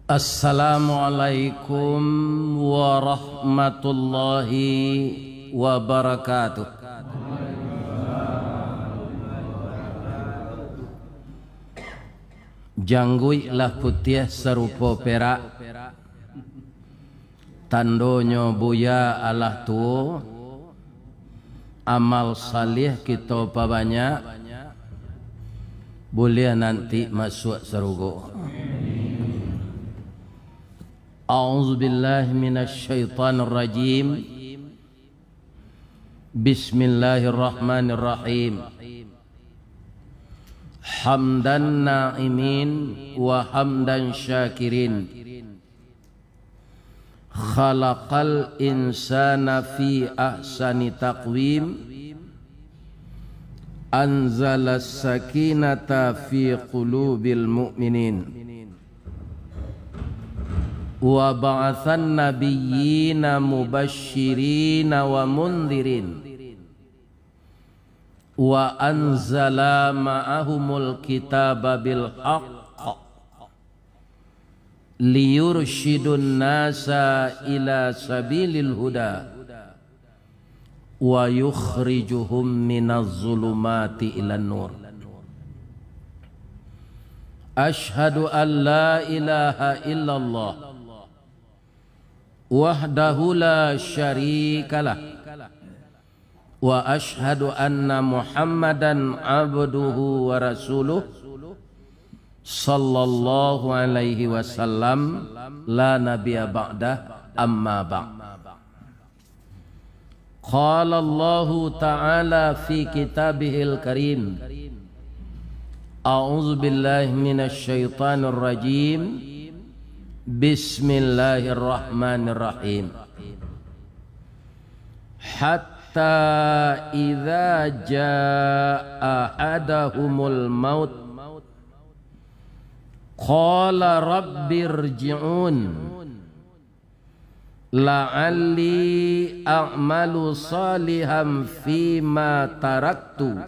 Assalamualaikum warahmatullahi wabarakatuh. Janggui lah putih serupa perak, tandonyo buya alah tuo, amal salih kita banyak, boleh nanti masuk surga. A'udzu billahi minasy syaithanir rajim. Bismillahirrahmanirrahim. Hamdan na'imin wa hamdan syakirin. Khalaqal insana fi ahsani taqwim. Anzalas sakinata fi qulubil mu'minin. Wa ba'athan nabiyyina mubashshirina wa mundhirin wa anzala ma'ahumul kitaba bil haqq liyurshidun nasa ila sabilil huda wa yukhrijuhum minaz zulumati ilan nur. Ashhadu an la ilaha illallah wahdahu la syarikalah wa ashhadu anna Muhammadan abduhu wa rasuluh sallallahu alaihi wasallam la nabiyya ba'dah amma ba'd. Qala Allah ta'ala fi kitabihil karim. A'udzu billahi minasy syaithanir rajim. Bismillahirrahmanirrahim. Hatta idza jaa ahadahumul maut qala rabbirji'un la'alli a'malu salihan fima taraktu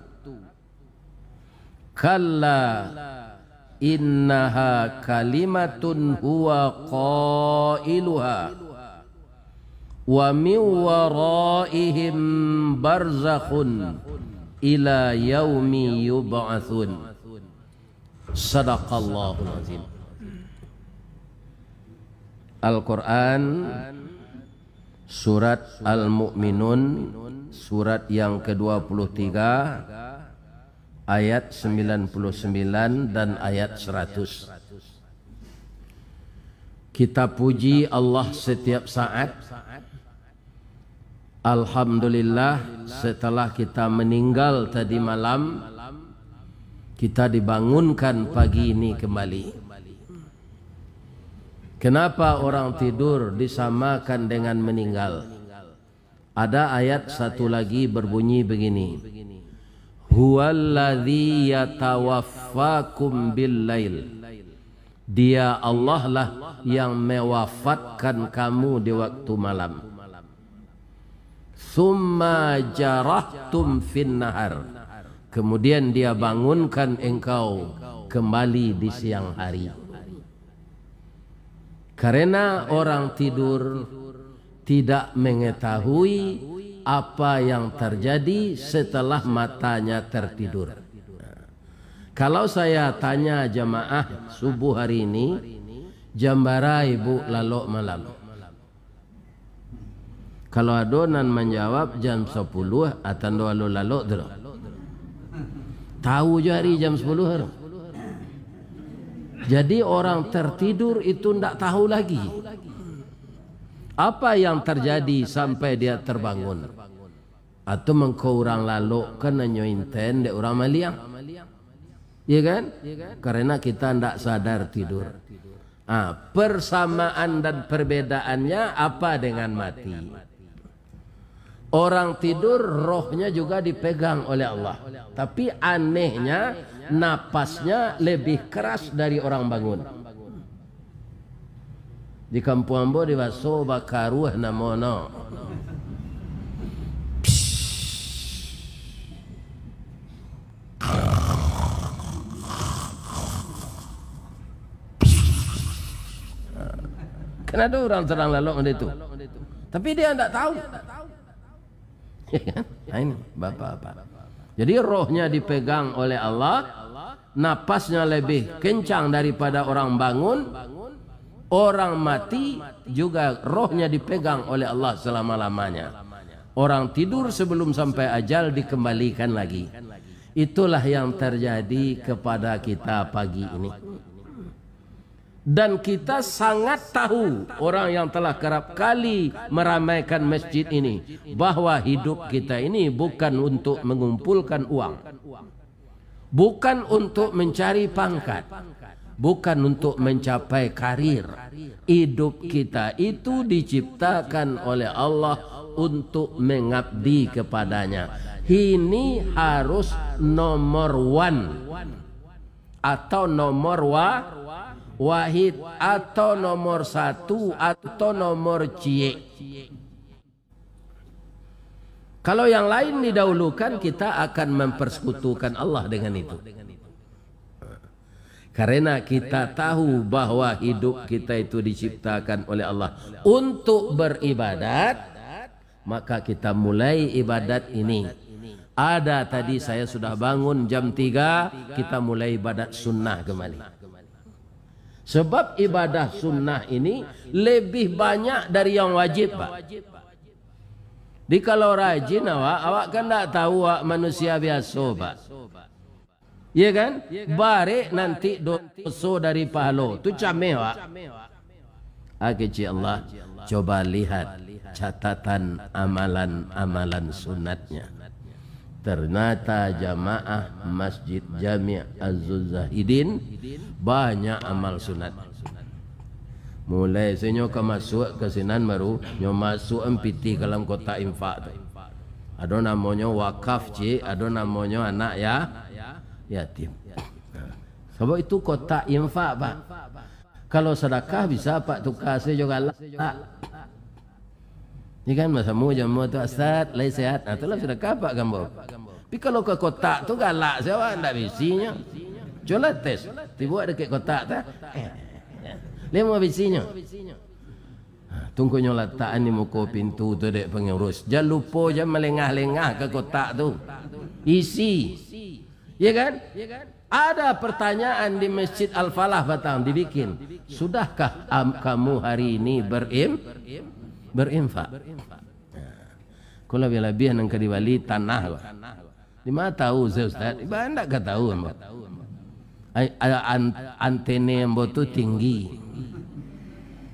kalla innaha kalimatun huwa qailuha wa min waraihim barzakhun ila yaumi yub'atsun. Sadaqallahul azim. Al-Quran surat Al-Mu'minun, surat yang ke-23, ayat 99 dan ayat 100. Kita puji Allah setiap saat. Alhamdulillah, setelah kita meninggal tadi malam, kita dibangunkan pagi ini kembali. Kenapa orang tidur disamakan dengan meninggal? Ada ayat satu lagi berbunyi begini. Huwallazi yatawaffakum bil-lail. Dia Allah lah yang mewafatkan kamu di waktu malam. Summa jarahtum fin nahar. Kemudian dia bangunkan engkau kembali di siang hari. Karena orang tidur tidak mengetahui apa yang terjadi setelah matanya tertidur. Kalau saya tanya jamaah subuh hari ini, jam berapa ibu lalok malam? Kalau adonan menjawab jam 10 atau lalu lalok tu. Tahu je hari jam 10. Jadi orang tertidur itu tidak tahu lagi apa yang terjadi sampai dia terbangun. Atau mengkau orang lalu kan nyointen dek orang maliang. Ya kan? Karena kita tidak sadar tidur. Persamaan dan perbedaannya apa dengan mati? Orang tidur rohnya juga dipegang oleh Allah. Tapi anehnya napasnya lebih keras dari orang bangun. Di kampung ambo di baso bakaruh namono. Kan ada orang terang lalok itu. Tapi dia tidak tahu. Ya kan? Nah ini bapak-bapak. Jadi rohnya dipegang oleh Allah, napasnya lebih kencang daripada orang bangun, orang mati juga rohnya dipegang oleh Allah selama-lamanya. Orang tidur sebelum sampai ajal dikembalikan lagi. Itulah yang terjadi kepada kita pagi ini. Dan kita sangat tahu, orang yang telah kerap kali meramaikan masjid ini, bahwa hidup kita ini bukan untuk mengumpulkan uang, bukan untuk mencari pangkat, bukan untuk mencapai karir. Hidup kita itu diciptakan oleh Allah untuk mengabdi kepadanya. Ini harus nomor one atau nomor wahid atau nomor satu atau nomor cie. Kalau yang lain didahulukan, kita akan mempersekutukan Allah dengan itu. Karena kita tahu bahwa hidup kita itu diciptakan oleh Allah untuk beribadat, maka kita mulai ibadat ini. Ada tadi saya sudah bangun jam 3, kita mulai ibadat sunnah kembali. Sebab ibadah sunnah ini lebih banyak dari yang wajib, Pak. Di kalau rajin awak kan tak tahu awak manusia biasa, Pak. Ya kan? Bare nanti dosa dari pahala. Tu cameh, Pak. Kecil Allah, coba lihat catatan amalan-amalan sunatnya. Ternyata jamaah Masjid Jami' Az-Zahidin banyak amal sunat. Mulai saya nyoka masuk ke sinan baru nyo masuk empiti dalam kota infak tu. Ada namanya wakaf cik, ada namanya anak yatim. Sebab itu kota infak, Pak. Kalau sedekah bisa Pak tukar saya juga lah. Ini kan masamu jamu tu Ustaz, lai sehat. Nah, itulah sedekah Pak gambar. Tapi kalau ke kotak tu galak siapa ndak bisinya. Coba tes. Tiba dekat kotak tu. Lima bisinya. Tunggu nyolat tak ni muka pintu tu dek pengurus. Jangan lupa jangan melengah-lengah ke kotak tu. Isi. Ya kan? Ada pertanyaan di Masjid Al-Falah Batang dibikin. Sudahkah kamu hari ini berinfak? Kalau lebih nang kadiwali tanah. Di mana tahu saya Ustaz? Iba ndak ke tahu ambo. Antene ambo tu tinggi.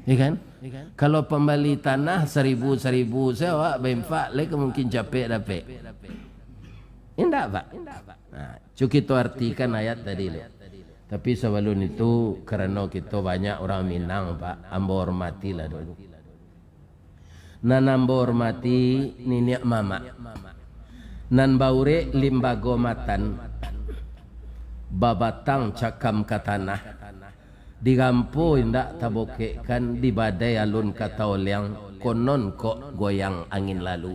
Ya kan? Kalau pembeli tanah 1000 saya awak berinfak lek mungkin capek dapat. Indak, Pak. Nah, cukup kita artikan ayat tadi le. Tapi sebelum itu kerana kita banyak orang Minang, Pak, ambo hormatilah dulu. Nan ambo hormati niniak mama. Nan baure limbago matan. Babatang cakam katanah. Digampo indak tabokekan di badai alun kataolyang konon kok goyang angin lalu.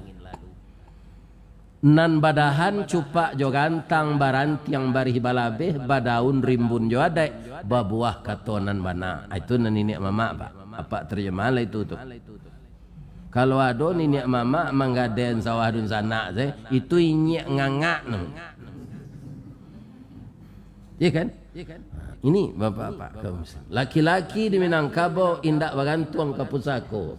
Nan badahan cupak jo gantang baranti yang barih balabeh badaun rimbun jo adai babuah katonan bana. Itu nan niniak mama, Pak. Apa terjemah lah itu tuh. Kalau ada niniak mama manggaden sawah dun sana itu inyak ngangak nang. Ya kan? Ini bapak-bapak kaum muslim. Laki-laki di Minangkabau indak bagantuang ke pusako.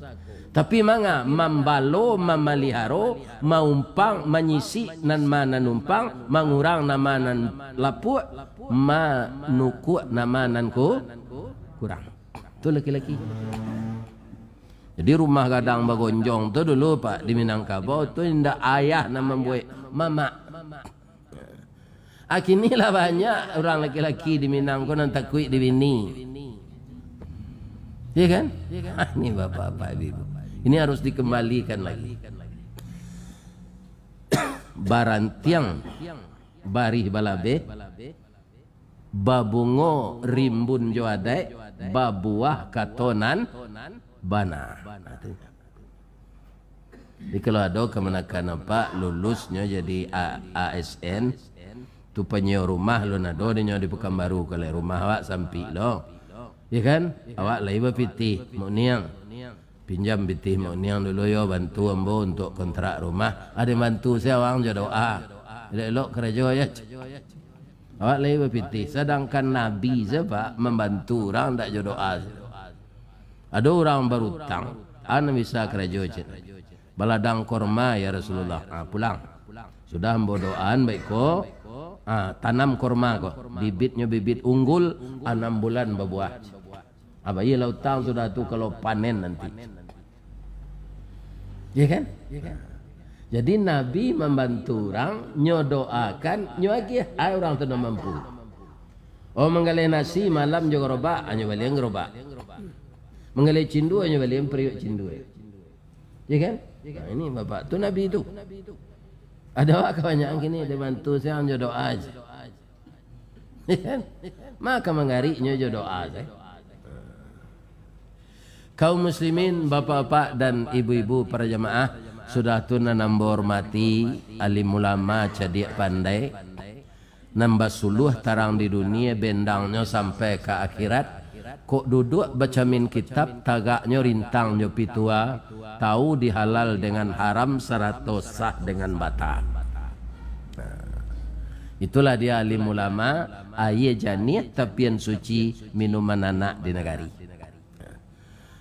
Tapi manga mambalo, mamaliharo, maumpang, manyisi nan mana numpang, mangurang namanan lapuk, manuku namanan ko kurang. Itu laki-laki. Jadi rumah gadang bagonjong tu dulu Pak di Minangkabau tu indak ayah nama membuat mama. Akinilah banyak orang laki-laki di Minang ko nang takui di bini. Ya kan? Ini bapak-bapak ibu. Ini harus dikembalikan lagi. Barantiang barih balabe babungo rimbun joadai babuah katonan bana. Jadi kalau ada kemenakan apa lulusnya jadi ASN tu penyewa rumah lo nado dia di Pekanbaru kalau rumah awak sampai lo Ya kan? Awak lai berpitih mau niang. Pinjam pitih mau niang dulu yo, bantu ambo untuk kontrak rumah. Ada bantu saya orang je doa. Elok kerja ya. Awak lai berpitih. Sedangkan Nabi sebab membantu orang tak je doa. Ada orang berutang. Ana bisa kerja je. Baladang korma ya Rasulullah. Pulang. Sudah ambo doaan baik ko. Tanam korma ko. Bibitnya bibit unggul 6 bulan berbuah. Abai lautang sudah tu kalau panen nanti. Ya kan? Jadi Nabi membantu orang, nyodoakan, nyoagi ay orang tu mampu. Oh menggalai nasi malam juga roba, anyo balik roba. Menggalai cindu anyo balik periuk cindu. Ya kan? Ini bapak tu Nabi itu. Ada awak kebanyakan kini dia bantu saya anyo doa aja. Ya kan? Maka mengariknya jo doa aja. Kaum muslimin, bapak-bapak dan ibu-ibu para jamaah, sudah tu nanam hormati alim ulama cerdik pandai, nambah suluh tarang di dunia bendangnya sampai ke akhirat. Kok duduk bacamin kitab tagaknya rintangnya pitua, tahu dihalal dengan haram seratus sah dengan batal. Itulah dia alim ulama, aye janih tapian suci minuman anak di negari.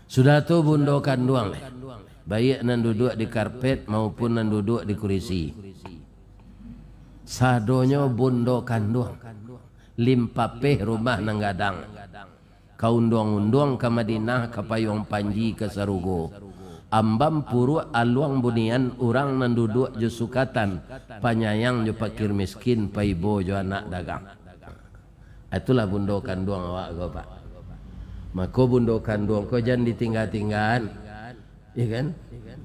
Sudah tu bundo kanduang leh. Baik nan duduk di karpet maupun nan duduk di kursi. Sadonyo bundo kanduang. Limpapeh rumah nang gadang. Kaundong-undong ke Madinah ke Payung Panji ke Sarugo. Ambam puru aluang bunian orang nan duduk je sukatan. Panyayang je pakir miskin paibo je anak dagang. Itulah bundo kanduang awak go pak. Maka bundo kandung kau jangan ditinggal-tinggal. Ya kan?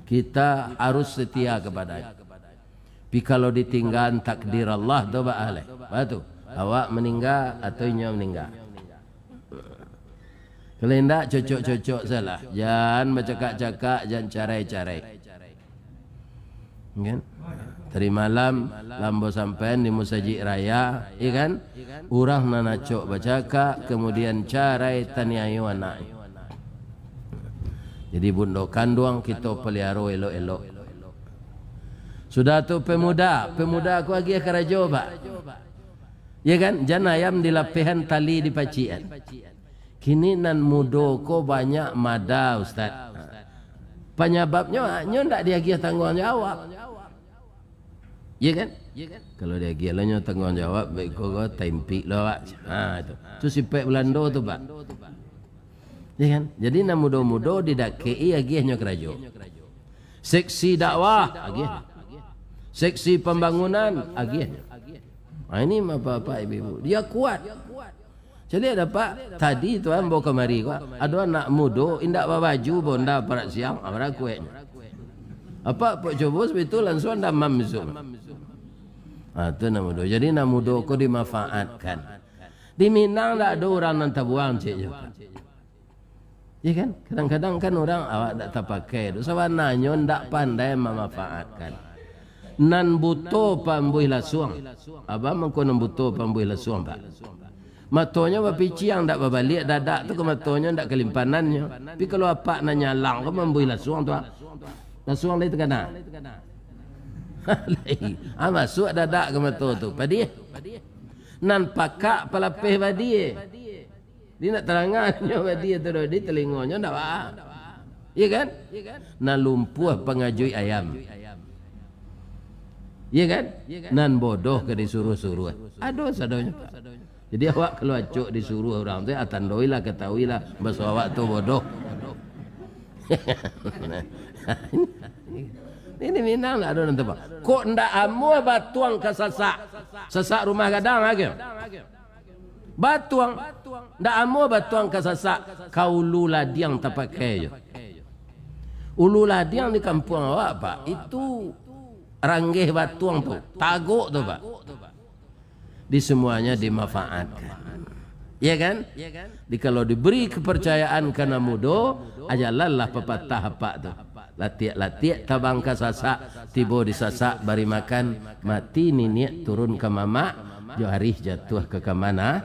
Kita harus setia kepadanya. Tapi kalau ditinggal takdir Allah tu ba'aleh. Batu. Awak meninggal atau inya meninggal. Kalau tidak cocok-cocok salah. Jangan bercakap-cakap, jangan carai-carai. Kan? Tadi malam lambo sampean di Musajid Raya, ya kan? Urang nanacok bercakap, kemudian carai taniayu anak. Jadi bundo kanduang kita pelihara elok-elok. Sudah tu pemuda aku lagi kerajo pak. Ya kan? Jangan ayam di lapihan tali di pacian. Kini nan mudo ko banyak mada ustaz. Penyebabnya nyo ndak dia tanggung jawab. Ya kan? Kalau dia gilanya tanggung jawab baik kau tempik lah pak. Itu sipek Belanda tu pak. Ya kan? Jadi nak mudo-mudo tidak kei agihnya kerajo. Seksi dakwah agihnya. Seksi pembangunan agihnya. Ini bapak ibu dia kuat. Jadi ada pak tadi tuan bawa kemari kau. Ada anak mudo indak baju bonda para siang abra kuenya. Apa pak coba betul langsung anda mamzum. Itu namudo. Jadi namudo ko dimanfaatkan. Di Minang tak ada orang nan tabuang cik je. Ya kan? Kadang-kadang kan orang awak tak terpakai. Sebab nanya tak pandai memanfaatkan. Nan buto pambuih lasuang. Abang mengko nan buto pambuih lasuang pak. Matonya berpici yang tak berbalik dadak tu ke matonya tak kelimpanannya. Tapi kalau apa nanya lang ke membuih lasuang tu. Lasuang lain terkena. Masuk dadak ke mata tu padi nan pakak pelapih padi dia nak terangannya padi tu di telinganya ndak apa ya kan nan lumpuh pengajui ayam ya kan nan bodoh ke disuruh-suruh aduh sadonya jadi awak kalau acuk disuruh orang tu atandoilah ketahuilah bahasa awak tu bodoh. Ini Minang lah ada nanti pak. Kok ndak amu batuang ke sasak rumah gadang lagi. Batuang ndak amu batuang ke sasak kau luladiang tak pakai je. Ululadiang di kampung awak pak itu ranggih batuang tu taguk tu pak. Di semuanya dimanfaatkan. Ya kan? Kalau diberi kepercayaan karena mudo, ajalah pepatah apa tu. Latiak tabang ke sasak, tibo di sasak bari makan, mati niniak turun ke mamak, jo hari jatuh ke mana?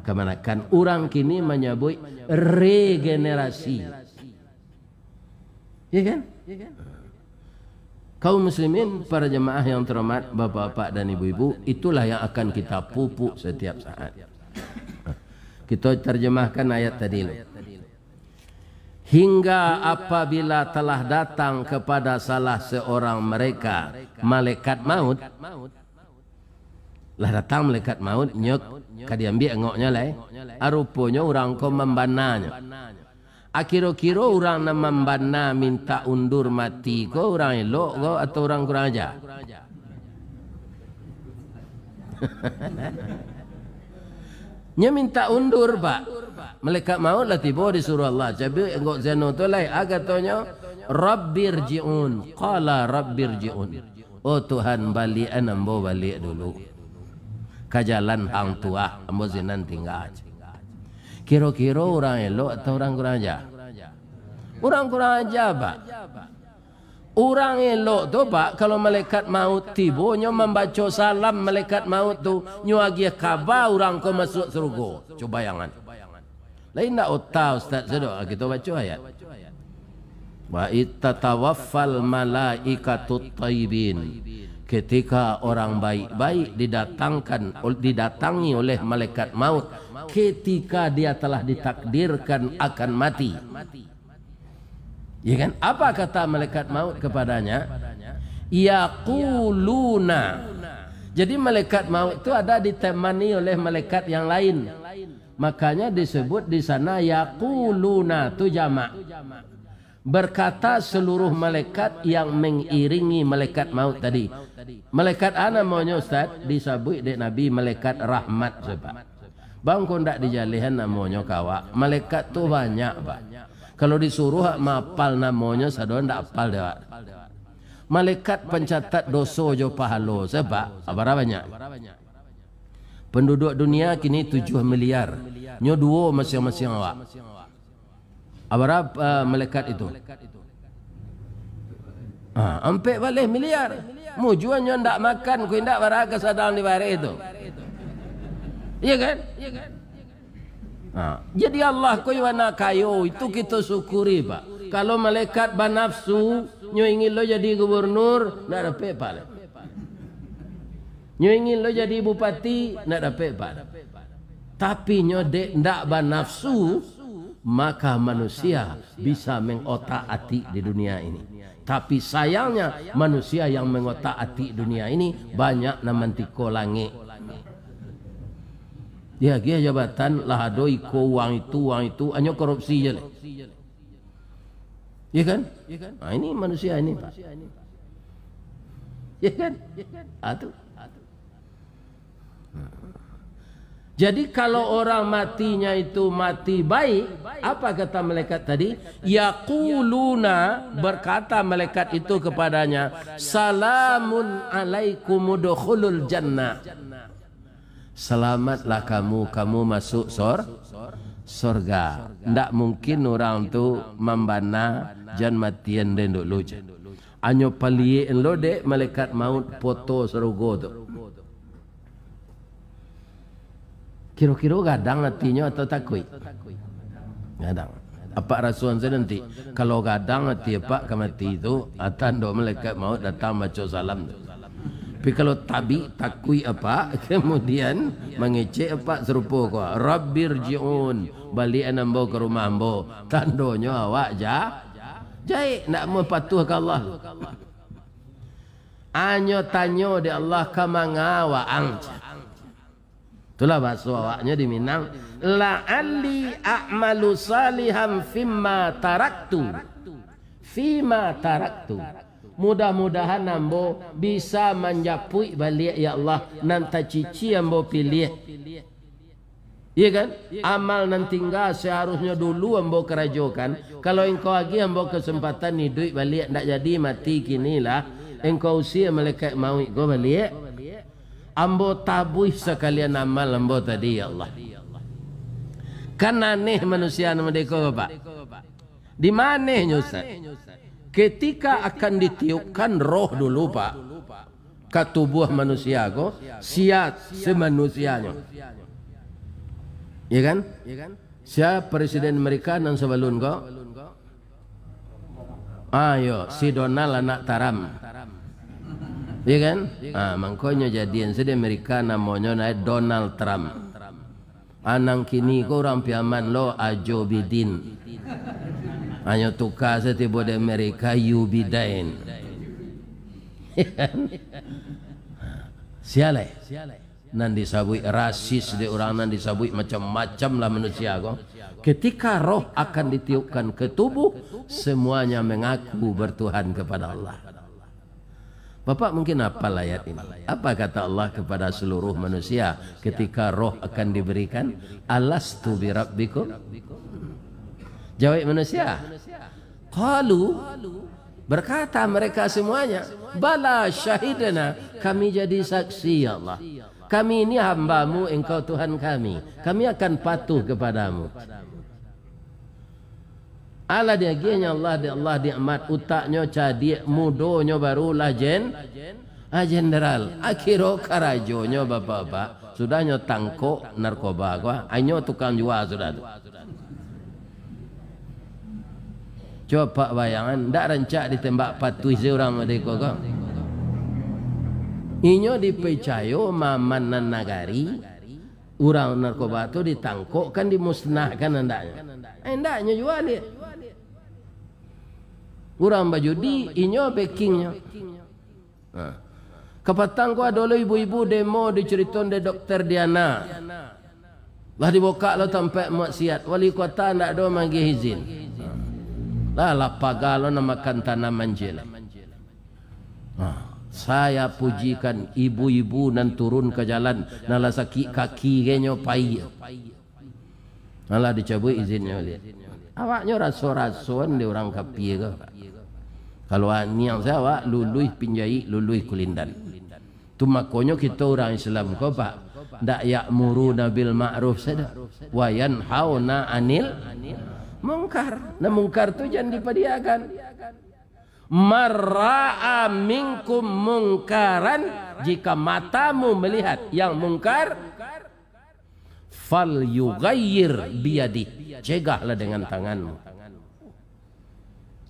Kemanakan orang kini menyebut regenerasi. Ya kan? Kaum muslimin, para jemaah yang terhormat, bapak-bapak dan ibu-ibu, itulah yang akan kita pupuk setiap saat. Kita terjemahkan ayat tadi. Hingga apabila telah datang kepada salah seorang mereka malaikat maut, lah datang malaikat maut nyok kadiambi engoknya lah, arupanya orang ko membananya. Kira-kira orang nak membana minta undur mati ko orang elok ko atau orang kurang ajar? Nya minta undur pak. Malaikat maut lah tiba disuruh Allah. Jadi engkau zeno tu lah agatanya Rabbirji'un. Qala Rabbirji'un. Oh Tuhan balik ambo balik dulu. Kajalan hang tua ambo zinan tinggal. Kira-kira orang elok atau orang kurang ajar? Orang kurang ajar pak. Orang elok tu pak, kalau malaikat maut tiba, nyo membaca salam malaikat maut tu, nyo agi khabar orang ko masuk surga. Coba bayangan. Lain nak otak ustaz sedok kita baca ayat. Wa ittatawaffal malaikatut thayyibin. Ketika orang baik-baik didatangi oleh malaikat maut ketika dia telah ditakdirkan akan mati. Ya kan? Apa kata malaikat maut kepadanya? Yaquluna. Jadi malaikat maut itu ada ditemani oleh malaikat yang lain. Makanya disebut di sana yaquluna tu jamak. Berkata seluruh malaikat yang mengiringi malaikat maut tadi. Malaikat ana maunya ustaz disebut dek Nabi malaikat rahmat sebab. Bang kau ndak dijalihan namanya kawa. Malaikat tu banyak pak. Kalau disuruh mapal namanya sadon ndak apal dia. Malaikat pencatat dosa jo pahala sebab apa banyak. Penduduk dunia kini 7 miliar. Nyo 2 masing-masing awak. Berapa malaikat itu? Hampir balik miliar. Mujuannya ndak makan, ku ndak baraga sadang di bare itu. Iya kan? Jadi Allah ko wana kayo itu kita syukuri pak. Kalau malaikat banafsu, nyo ingin lo jadi gubernur, ndak dapat pak. Nyo ingin lo jadi bupati, ndak dapat pak. Tapi nyo dek ndak banafsu, maka manusia bisa mengotak-atik di dunia ini. Tapi sayangnya manusia yang mengotak-atik dunia ini banyak namantiko langit. Dia jabatan lah ado iko uang itu hanya korupsi je. Ya kan? Ini manusia ini pak. Ya kan? Atuh. Jadi kalau orang matinya itu mati baik, apa kata malaikat tadi? Yaquluna, berkata malaikat itu kepadanya, salamun alaikum udkhulul jannah. Selamatlah kamu masuk surga. Ndak mungkin orang tu membana jan matian den dulu. Anyo palie lo dek malaikat maut foto surga tu. Kira-kira gadang hatinya atau takut? Gadang. Apa rasuan saya nanti? Kalau gadang hati pak kemati itu, atan do malaikat maut datang baca salam. Tapi kalau tabi takui apa, kemudian mengecek apa serupa ko. Rabbirji'un, balik anambo ke rumah ambo. Tandonya awak jai nak mau patuh ke Allah. Anyo tanyo di Allah kamangawa angca. Itulah bahasa awaknya di Minang. La'alli a'malu salihan fima taraktu. Mudah-mudahan ambo bisa menjapui balik ya Allah nanti cici ambo pilih. Iya kan? Amal nan tinggal seharusnya dulu ambo kerajokan. Kalau engkau lagi ambo kesempatan hidup balik ndak jadi mati kinilah. Engkau usia malaikat mau go balik. Ambo tabuh sekalian amal ambo tadi ya Allah. Kan aneh manusia nama deko Pak. Di mana Ustaz? Ketika akan ditiupkan roh dulu Pak ke tubuh manusia ko siat semanusianya. Ya kan? Siapa presiden Amerika nang sebelum kau? Ayo, si Donald anak Trump. Ya kan? Makanya jadian di Amerika namanya Donald Trump. Anang kini ko orang piaman lo Joe Biden. Hanya tukar setiap di Amerika you Biden. Sialai. Nan disabui rasis di orang, nan disabui macam-macam lah manusia ko. Ketika roh akan ditiupkan ke tubuh, semuanya mengaku bertuhan kepada Allah. Bapak mungkin hafal ayat ini. Apa kata Allah kepada seluruh manusia ketika roh akan diberikan? Alastu bi rabbikum? Jawab manusia. Qalu, berkata mereka semuanya, bala syahidana, kami jadi saksi ya Allah. Kami ini hambamu, engkau Tuhan kami. Kami akan patuh kepadamu. Allah dia gianya Allah diamat utaknya cadik mudonya barulah jenderal akhiro karajonya bapak-bapak sudahnya tangkok narkoba gua anyo tukang jual sudah tu. Coba bayangan ndak rancak ditembak patuh seorang mereka kau. Inyo dipercaya maman nan nagari orang narkoba tu ditangkok kan dimusnahkan hendaknya. Hendaknya jual dia. Orang bajudi inyo backingnya. Kepatang ko ada ibu-ibu demo diceriton de Dokter Diana. Lah dibuka lo tempat maksiat. Wali kota ndak ada magi izin. Lah lapagalo namakan tanaman jela. Saya pujikan ibu-ibu nan turun ke jalan nala sakit kaki genyo pai. Nala dicabut izinnya lihat. Awaknya raso-rasoan di orang kapi ke. Kalau niang saya awak luluih pinjai luluih kulindan. Tu makonyo kita orang Islam ko pak. Ndak ya'muruna bil ma'ruf sada. Wa yanhauna 'anil munkar. Nah munkar tu jangan dipadiakan. Marra'a minkum mungkaran, jika matamu melihat yang mungkar, fal yughayyir biyadi, cegahlah dengan tanganmu.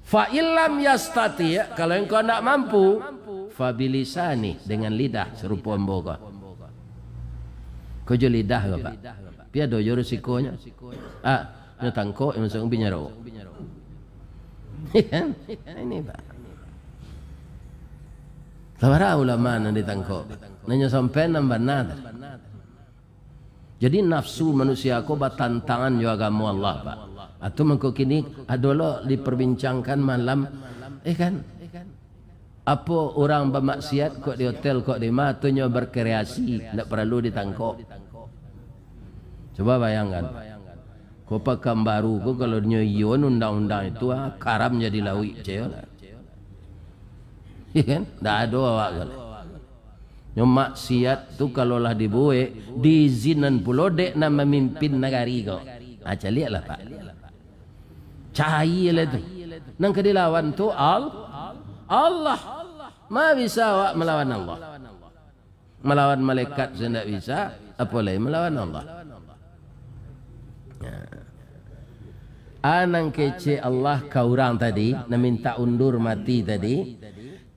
Fa illam yastati, kalau engkau tidak mampu, fa bilisani, dengan lidah serupa amboga. Kau jo lidah ke pak? Piado jo resikonya. Nya tangkok yang masuk binyaro. Ini pak. Sabara ulama nan ditangkok. Nanya sampai nambah nada. Jadi nafsu manusia ko batantangan jo agama Allah pak. Atau mengko kini adalah diperbincangkan malam kan apa orang bermaksiat kok di hotel kok di mana tu nyo berkreasi tidak perlu ditangkap. Coba bayangkan ko pakam baru ko kalau nyo ion undang-undang itu karam jadi lawi ceo kan tidak ada awak kan nyo maksiat tu kalau lah dibuat diizinan pulo dek na memimpin negari ko lihatlah pak cahaya lah tu nang kedilawan tu Allah ma bisa awak melawan Allah melawan malaikat saya tidak bisa apalagi melawan Allah. Anang kece Allah kau orang tadi nak minta undur mati tadi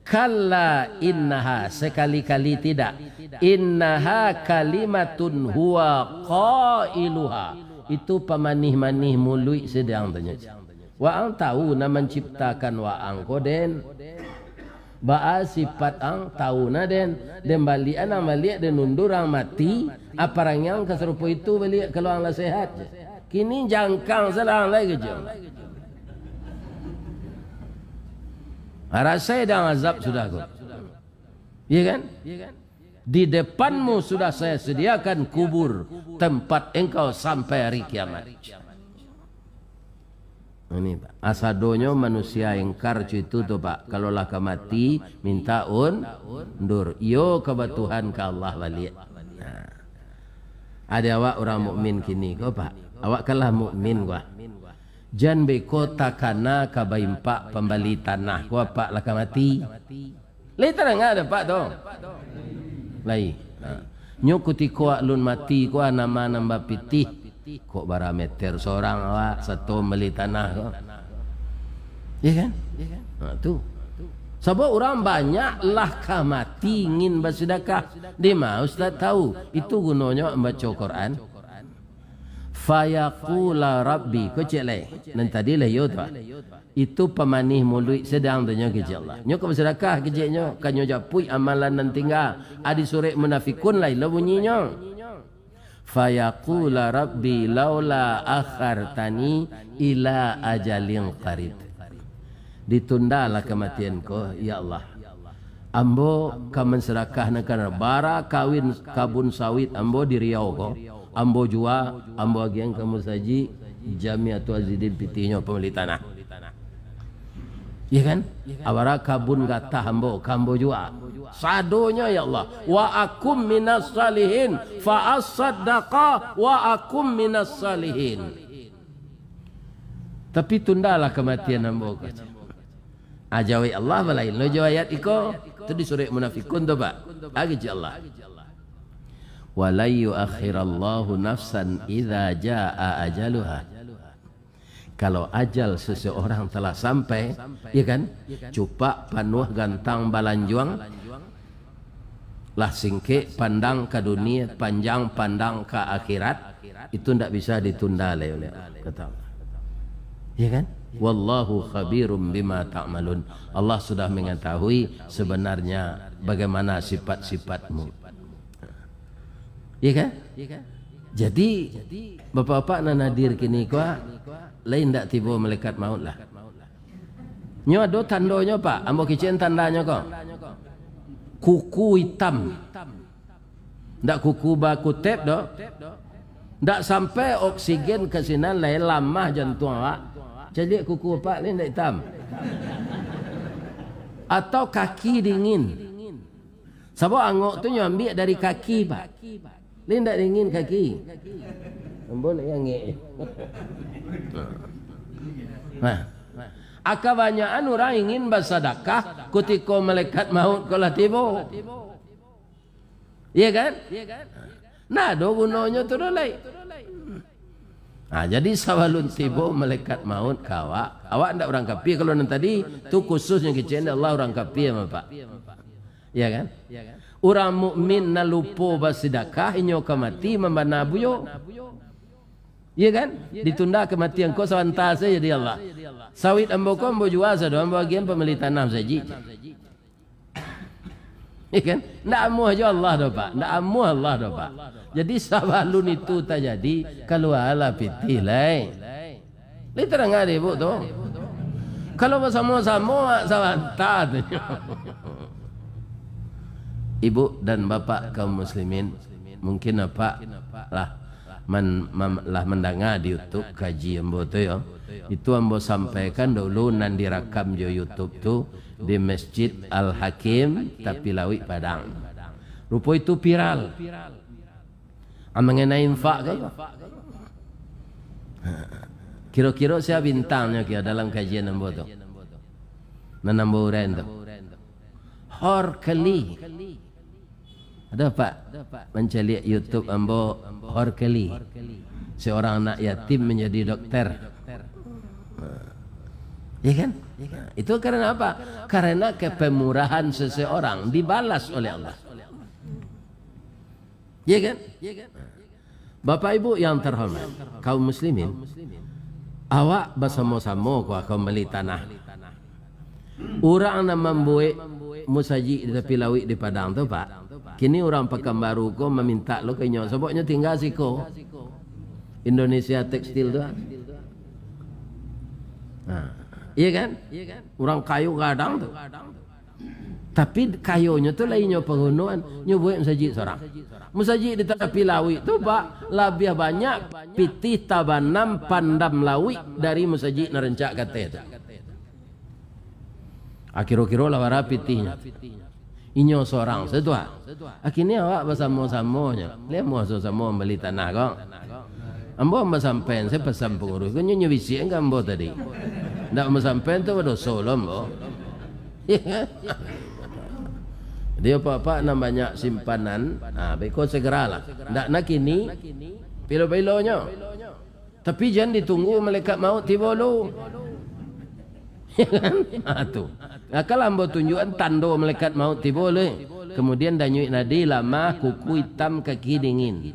kalla innaha sekali-kali tidak innaha kalimatun huwa qailuha itu pemanih-manih mulut sedang tanya. Wa ang tahu na menciptakan wa ang koden ba sifat ang tahu na den balian ang balik den undur ang mati aparang yang keserupa itu balik kalau ang sehat kini jangkang selang lagi jeng rasa dan azab sudah kau iya kan di depanmu sudah saya sediakan kubur tempat engkau sampai hari kiamat. Ini pak asadonyo manusia ingkar itu tu pak kalau lah mati minta undur yo kebatuhan ke Allah balik. Ada awak orang mukmin kini ko pak awak kalah mukmin gua jan beko takana kabaimpak pembali tanah gua pak lah mati lai terang ada pak dong lai nyo kutiko alun mati ko nama nambah pitih kok bara meter seorang awak satu beli tanah kok. Ya kan? Nah, tu. Sebab orang banyak lah mati ingin bersedekah. Dia mah ustaz tahu itu gunanya membaca Quran. Fayaqula rabbi ko cele nan tadi lah yo tu. Itu pemanih mulut sedang tanya ke Allah. Nyo ko bersedekah ke nyo kan nyo japui amalan nan tinggal. Adi surah munafikun lah bunyinya. Fayaqula rabbi laula akhartani ila ajalin qarib. Ditundalah kematianku ya Allah. Ambo kamen sedekah nakana bara kawin kabun sawit ambo di Riau ko. Ambo jua ambo agian kamu saji Jamiatul Azidin Pitinyo pemilik tanah. Ya kan? Awara kabun gata ambo kambo jua. Sadonya ya Allah. Wa akum minas salihin fa as-saddaqa wa akum minas salihin. Tapi tundalah kematian ambo ko. Ajawi Allah balain lo jawab ayat iko tu di surah munafikun tu pak lagi Allah wala yuakhirallahu nafsan idza jaa ajaluha. Kalau ajal seseorang telah sampai ya kan cupak panuh gantang balanjuang lah singke pandang ke dunia panjang pandang ke akhirat itu tidak bisa ditunda oleh kata Allah ya kan. Wallahu khabirum bima ta'malun. Allah sudah mengetahui sebenarnya bagaimana sifat-sifatmu. Iya kan? Jadi bapak-bapak nan hadir kini kuah lain tak tiba malaikat maut lah. Nyo ada tandanya pak, ambo kicen tandanya kok. Kuku hitam. Ndak kuku baku tep do. Ndak sampai oksigen ke sinan lain lama jantung awak. Jadi kuku pak ni tak hitam. Atau kaki dingin. Sebab angok tu ambil dari kaki pak. Ni tak dingin kaki. Ambo nak angik. Nah, kebanyakan orang ingin bersedekah ketika malaikat maut kalau tiba. Iya kan? Nah, do gunanya tu lain. Nah, jadi sawalun tiba malaikat maut kawa, awak ndak orang kafir kalau nanti tadi tu khususnya kecil Allah orang kafir apa pak? Ya kan? Orang mukmin na lupo bersedekah inyo kemati membana buyo. Ya kan? Ditunda kematian kau sebentar saja di Allah. Sawit ambo ko ambo jual sado ambo bagian pemilik tanam saji. Ya kan? Ndak amuh aja Allah do pak. Ndak amuh Allah do pak. Jadi sabalun itu tak jadi kalau ala piti lai. Lai terang ada ibu tu. Kalau bersama-sama sebentar. Ibu dan bapa kaum muslimin mungkin apa lah mendengar di YouTube kaji ambo tu ya. Itu ambo sampaikan dulu nan direkam di YouTube tu di Masjid Al Hakim tapi Lawi Padang. Rupa itu viral. Mengenai infak ke? Kira-kira saya bintangnya kira dalam kajian ambo tu. Nanambo uren tu. Horkeli. Ada pak mencari YouTube ambo Horkeli. Seorang anak yatim menjadi dokter. Ya kan? Itu karena apa? Karena kepemurahan seseorang dibalas oleh Allah. Ya kan? Bapak Ibu yang terhormat, kaum muslimin, awak bersama-sama kau beli tanah. Orang yang membuat musaji di tepi laut di Padang tu pak. Kini orang Pekanbaru ko meminta lo kenyo sebabnya tinggal siko Indonesia Tekstil tu. Iya kan? Orang kayu kadang tu. Tapi kayunya tu lainnya penggunaan nyubuh musaji seorang. Musaji di tepi laut tu pak lebih banyak pitih tabanam pandam laut dari musaji nerencak kata itu. Akhir-akhir lawara pitihnya. Inyo seorang setua. Akhirnya awak bersama-samanya. Lihat mau sama beli tanah kau. Ambo sampai saya pesan pengurus. Kau nyanyi bisi enggak ambo tadi. Ndak sampai tu pada solom ambo. Dia apa-apa nak banyak simpanan. Beko segeralah. Ndak nak kini Pilo-pilonya. Tapi jangan ditunggu malaikat maut tiba dulu. Ya kan? Tu. Nah, kalau ambo tunjukan tanda malaikat maut tiba le. Kemudian danyui nadi lama kuku hitam kaki dingin.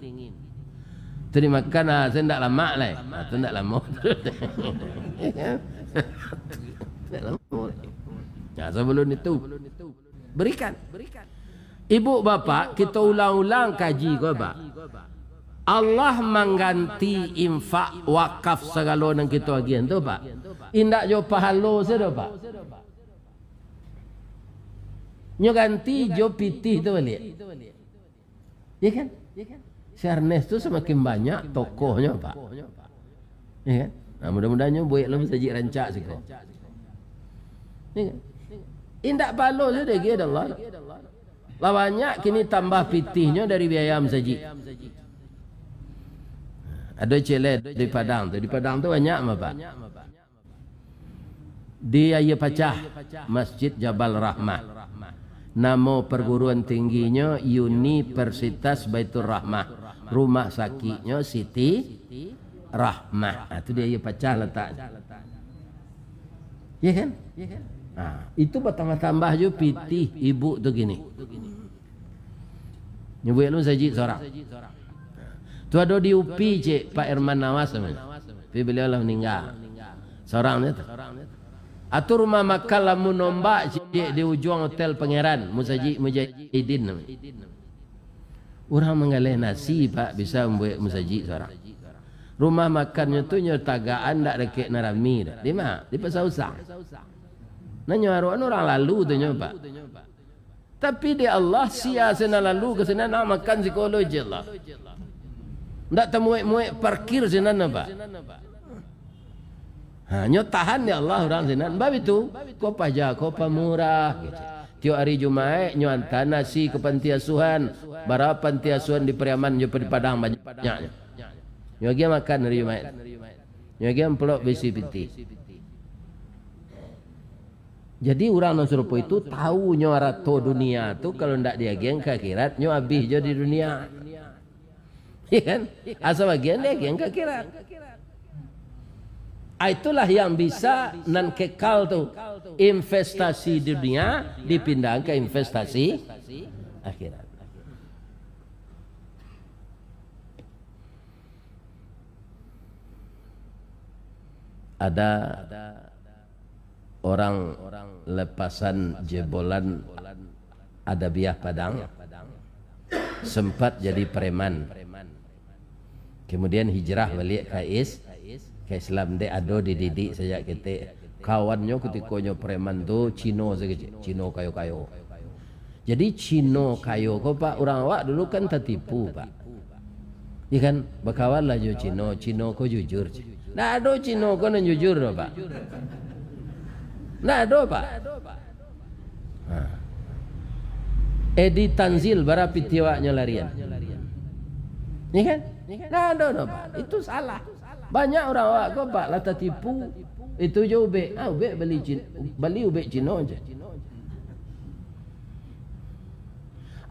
Tu dimakan saya ndak lama lah. Tu ndak lama. Ndak lama. Ya sebelum itu berikan. Ibu bapa kita ulang-ulang kaji ko ba. Allah mengganti infak wakaf segala nang kita agian tu pak. Indak jo pahalo sedo pak. Nyo ganti jo pitih tu balik. Ya kan? Sharnes tu semakin banyak tokohnya pak. Ya kan? Nah, mudah-mudahan buat lo saji rancak sih kau. Ya kan? Indak pahalo sedo lagi ada Allah. Lawannya kini tambah pitihnya dari biaya saji. Ada celet di Padang tu. Di Padang tu banyak apa pak? Di Ayah Pacah, Masjid Jabal Rahmah. Nama perguruan tingginya Universitas Baitur Rahmah. Rumah sakitnya Siti Rahmah. Itu di Ayah Pacah letak. Ya kan? Itu bertambah-tambah juga pitih ibu tu gini. Nyebut lu saji seorang. Tu ada di UPI cik Pak Herman Nawas tapi beliau lah meninggal. Seorang ni tu. Atau rumah makan lamun nombak cik di ujung hotel Pangeran Mujahidin. Orang mengalih nasi pak bisa membuat musajid seorang. Rumah makannya tu nyertagaan tak dekat narami dah. Di mana? Di Pasar Usang. Nanya orang lalu tu nyoba. Tapi di Allah sia sana lalu ke sana nak makan psikologi Allah. Tak temuik-muik parkir sana apa? Nyo tahan ya Allah orang sana. Sebab itu kau pajak, kau pemurah. Tiap hari Jumaat nyo hantar nasi ke panti asuhan. Berapa panti asuhan di Periaman nyo di Padang banyaknya. Nyo lagi makan hari Jumaat. Nyo lagi pelok besi piti. Jadi orang non serupa itu tahu nyo rato dunia tu kalau ndak dia geng ke akhirat nyo habis je di dunia. Ya kan? Asal bagian dia geng ke akhirat. Itulah yang bisa nan kekal tu. Investasi dunia dipindah ke investasi akhirat. Ada orang lepasan jebolan Adabiah Padang sempat jadi preman, kemudian hijrah balik ke Islam. Dia ada dididik sejak kita kawannya ketika preman tu Cino sekecil, Cino kayo-kayo. Jadi Cino kayo kau pak orang awak dulu kan tertipu pak, ya kan berkawan lah jo Cino kau jujur. Nah ada Cino kau nan jujur pak. Nah ada pak. Edi Tanzil berapa tiwaknya larian. Ni kan? Nah ada pak. Itu salah. Banyak orang awak kau pak lah tertipu. Itu je ubek. Ubek beli ubek Cino je.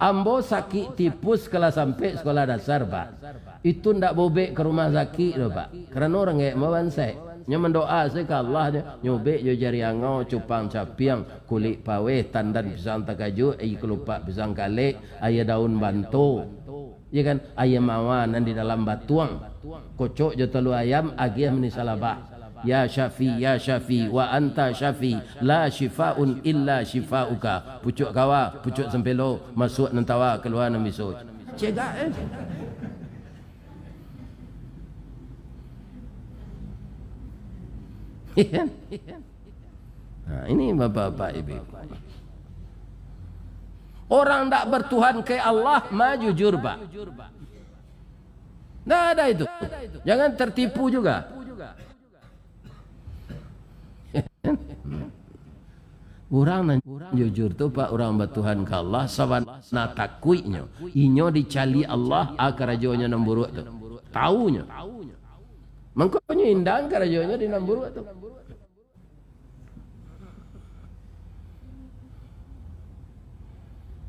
Ambo sakit tipus kalau sampai sekolah dasar pak. Itu ndak bobek ke rumah sakit dah pak. Kerana orang yang mawansai. Nya mendoa saya ke Allah nyobek jo jari angau cupang capiang kulit paweh tandan pisang takaju kelupak pisang kalik ayah daun bantu ya kan ayam mawanan di dalam batuang kocok jo telu ayam agih meni salabah ya syafi wa anta syafi la shifaun illa shifauka pucuk kawa pucuk sempelo masuk nentawa keluar namiso cegak Nah, ini bapak-bapak ibu. Orang tak bertuhan ke Allah mah jujur pak. Tidak ada itu. Jangan tertipu juga. Orang jujur tu pak orang bertuhan ke Allah sawana takuinya. Inyo dicali Allah akarajonya namburuk tu. Taunya. Mengkonya indang karajonya di namburu tu.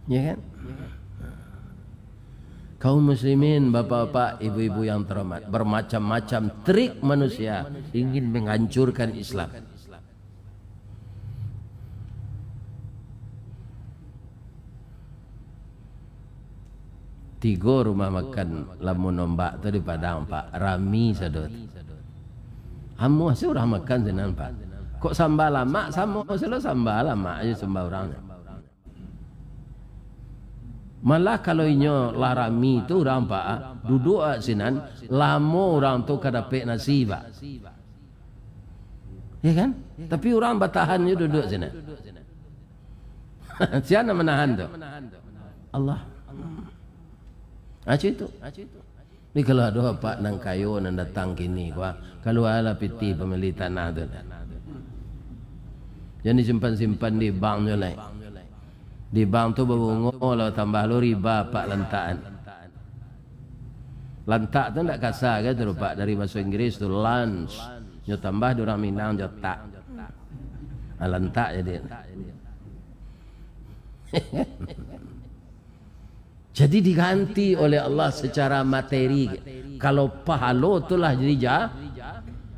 Ya kan? Kaum muslimin, bapak-bapak, ibu-ibu yang terhormat, bermacam-macam trik manusia ingin menghancurkan Islam. Tiga rumah makan lamun nombak tu di Padang, Pak, rami sadut. Amu asih orang makan senan, Pak. Kok sambal lama sama selalu sambal lama aja sambal orangnya. Malah kalau inyo larami tu orang, Pak, duduk sinan lamo orang tu kadapek nasi, Pak. Ya kan? Tapi orang bertahannya duduk sini. Siapa menahan tu? Allah. Acu itu. Ni kalau ada Pak nang kayu nang datang kini, kalau ala piti pemilik tanah tu. Jadi simpan-simpan di bank je lah. Di bank tu berbunga lah tambah lo riba Pak lantaan. Lantak tu tak kasar ke tu Pak, dari bahasa Inggeris tu lunch. Nyo tambah orang Minang jotak. Lantak jadi. Jadi diganti oleh Allah secara materi. Kalau pahalo itulah jadi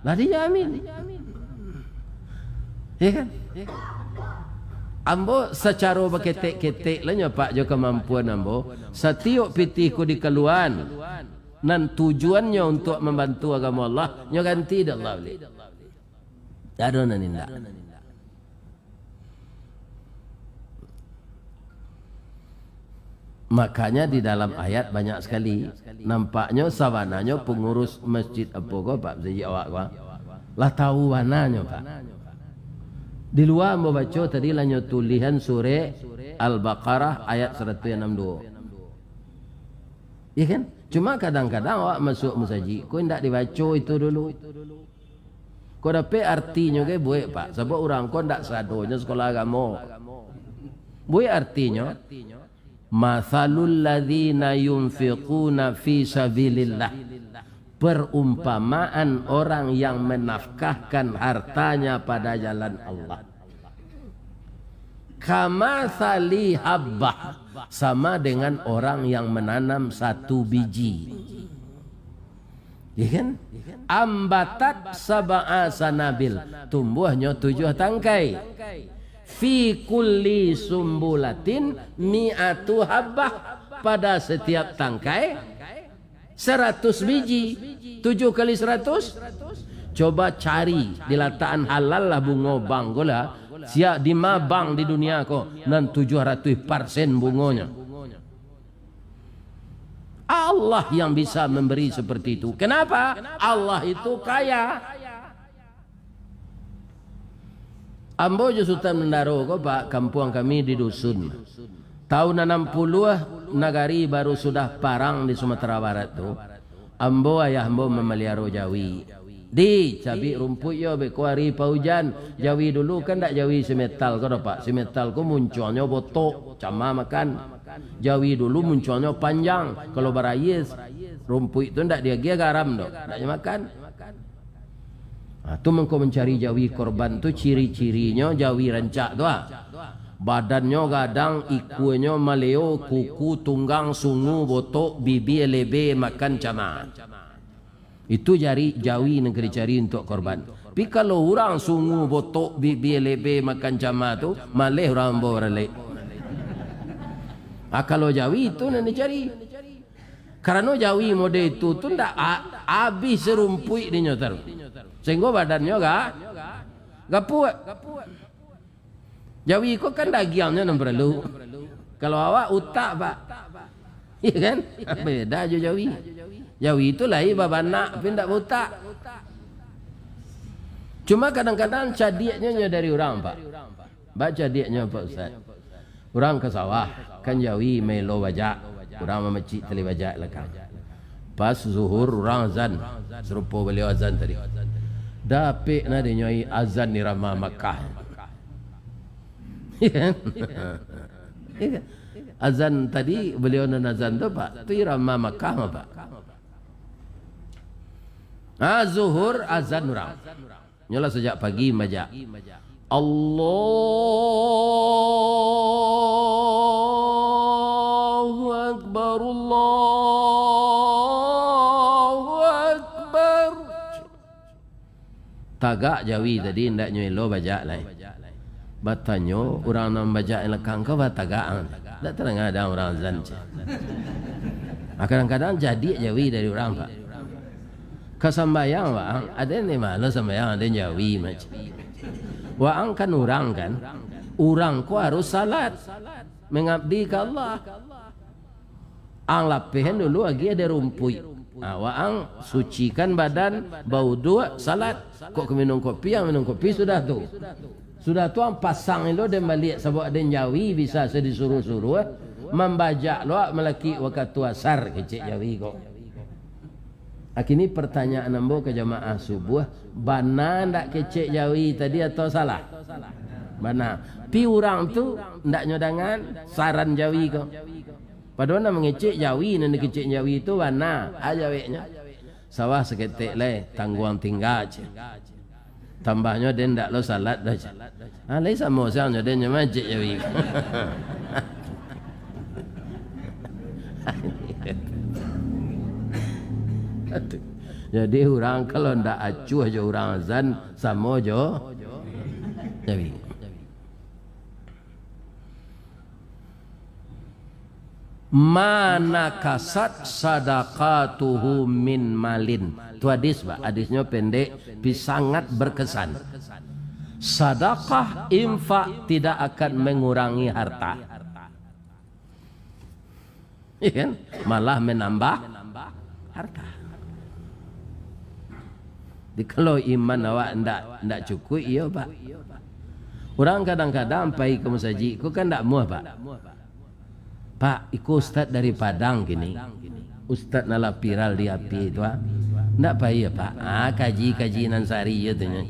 lah dijamin. Ya kan? Ambo secara berketek-ketek lah Pak jo kemampuan ambo. Setiap pitihku di keluan dan tujuannya untuk membantu agama Allah, nyo ganti dah Allah boleh. Ada naninda. Makanya di dalam ayat banyak sekali nampaknya sawananya pengurus masjid apa kau Pak bisa awak kau lah tahu wananya Pak. Di luar mau baca tadi lanyo tulisan surah Al-Baqarah ayat 162. Iya kan? Cuma kadang-kadang awak masuk masjid kau tidak dibaca itu dulu. Kau dapat artinya ke buat Pak. Sebab orang kau tidak sadonya sekolah agama. Buat artinya mathalul ladzina yunfiquna fi sabilillah. Perumpamaan orang yang menafkahkan hartanya pada jalan Allah. Kamathali habbah, sama dengan orang yang menanam satu biji. Ya kan? Ambatat sab'a sanabil, tumbuhnya 7 tangkai. Fi kulli sumbulatin mi'atu habbah, pada setiap tangkai 100 biji. 7 kali 100. Coba cari di lataan halal lah bunga bang gola. Siap di ma bang di dunia ko dan 700% bunganya. Allah yang bisa memberi seperti itu. Kenapa? Allah itu kaya. Ambo jo Sultan Mendaro ko Pak, kampung kami di dusun. Tahun 60 nagari baru sudah parang di Sumatera Barat tu. Ambo ayah ambo memelihara jawi. Di cabi rumput yo be kuari paujan. Jawi dulu kan tak jawi semetal ko Pak. Semetal ko munculnya botok, cama makan. Jawi dulu munculnya panjang. Kalau barayes rumput itu ndak dia garam dok, ndak makan. Tu mengko mencari jawi korban tu ciri-cirinya jawi rancak tu badannya gadang, ikunya maleo, kuku, tunggang, sungu, botok, bibi, lebe, makan cama. Itu jari jawi negeri cari untuk korban. Tapi kalau orang sungu, botok, bibi, lebe, makan cama tu, maleh orang bawa relek. Kalau jawi itu nanti cari. Karena jawi mode itu tu ndak habis serumpui di nyotar. Sehingga badannya gak puat. Jawi kok kan dagingnya nombor lu. Kalau awak utak Pak. Iya kan? Beda aja Jawi. Jawi itu lahir babana tapi tidak utak. Cuma kadang-kadang cadiaknya dari orang Pak. Baca cadiaknya Pak Ustaz. Orang ke sawah kan Jawi melo wajak. Orang memecik tali wajak lekang. Pas zuhur orang azan. Serupa beliau azan tadi. Dapik na dinyoi azan ni Rama Makkah. Azan tadi beliau dan azan tu Pak, tu irama Makkah Pak. Zuhur azan orang. Nyolah sejak pagi majak. Allahu akbar, Allahu akbar. Tagak Jawi tadi ndak nyelo baca lai. Batanyo orang nam baca lekang kau batagaan. Tak terang ada orang azan. Kadang-kadang jadi Jawi dari orang pak. Kesambayang bang, ada ni malu sambayang ada Jawi macam. Waang kan orang ko harus salat mengabdi ke Allah. Ang lapihan dulu lagi ada rumpui. Waang sucikan badan, bau dua salat. Kok minum kopi, yang minum kopi sudah tu. Sudah tu ang pasang itu dan balik sebab ada Jawi bisa sedisuruh-suruh membajak lo melaki waktu asar kecik Jawi kok. Akini pertanyaan ambo ke jamaah subuh, bana ndak kecik Jawi tadi atau salah? Bana. Pi orang tu ndak nyodangan saran Jawi kok. Padahal nak mengecek Jawi dan kecik Jawi itu bana ajaweknya. Sawah seketik le tangguang tinggal je. Tambahnya dia ndak lo salat dah je. Lai sama sang dia nya majik Jawi. Jadi orang kalau ndak acuh je orang azan sama jo Jawi. Mana kasat sadaqatuhu min malin. Itu hadis pak, hadisnya pendek tapi sangat berkesan. Sedekah infak tidak akan mengurangi harta, ya kan? Malah menambah harta. Jadi kalau iman awak ndak cukup, iya pak. Orang kadang-kadang pergi ke masjid, kau kan ndak muah pak. Pak, ikut ustaz dari Padang gini. Ustaz nala viral di api itu, ndak pergi ya pak. Kaji nansari ya tanya.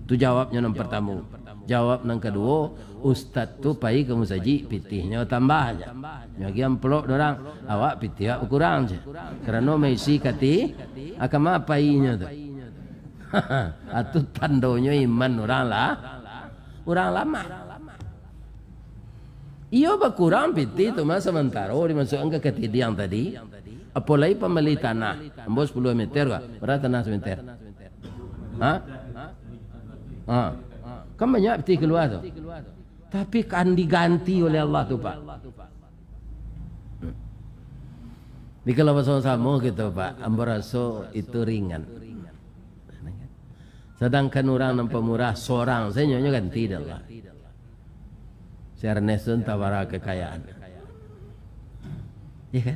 Tu jawabnya yang pertama. Jawab yang kedua, ustaz tu pergi ke masjid, pitihnya tambah aja. Nyagi amplop orang, awak pitih kurang aja. Kerana mesti kati, akan apa inya tu. Atu tandonya iman orang lah, orang lama. Iyo berkurang piti tu masa sementara dimasukkan ke ketidian tadi. Apalagi pembeli tanah, ambo 10 meter kah? Berapa tanah semeter? Kan banyak piti keluar tu. Tapi kan diganti oleh Allah tu pak. Di kalau bersama-sama gitu pak, ambo rasa itu ringan. Sedangkan orang nampak murah seorang, saya nyonya ganti dah lah. Sernesun tawara kekayaan, ya kan?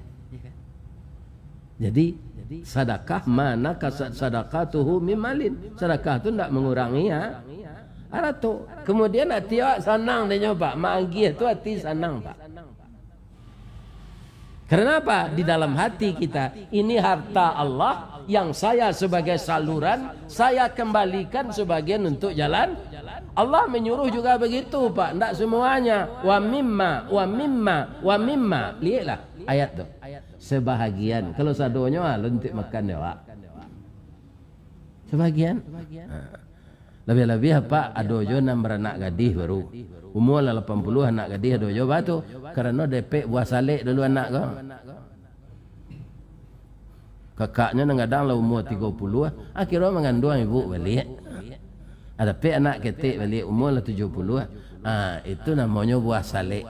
Jadi sedekah mana kasat sedekatuhu mimalin. Sedekah tu tidak mengurangi ya. Ada tu. Kemudian hati awak senang dia nyoba. Manggih tu hati senang pak. Kenapa? Di dalam hati kita ini harta Allah yang saya sebagai saluran saya kembalikan sebagian untuk jalan. Allah menyuruh juga begitu pak. Tidak semuanya. Wa mimma. Lihatlah ayat tu. Sebahagian. Kalau sadonya lentik makan dia pak. Sebahagian. Lebih-lebih apa? Adojo nak beranak gadis baru. Umur 80 anak gadis adojo batu. Kerana DP buah salik dulu anak kau. Kakaknya kadang lah umur 30. Akhirnya mengandung ibu balik. Ada pe anak ketik balik umur 70. Itu namanya buah salik.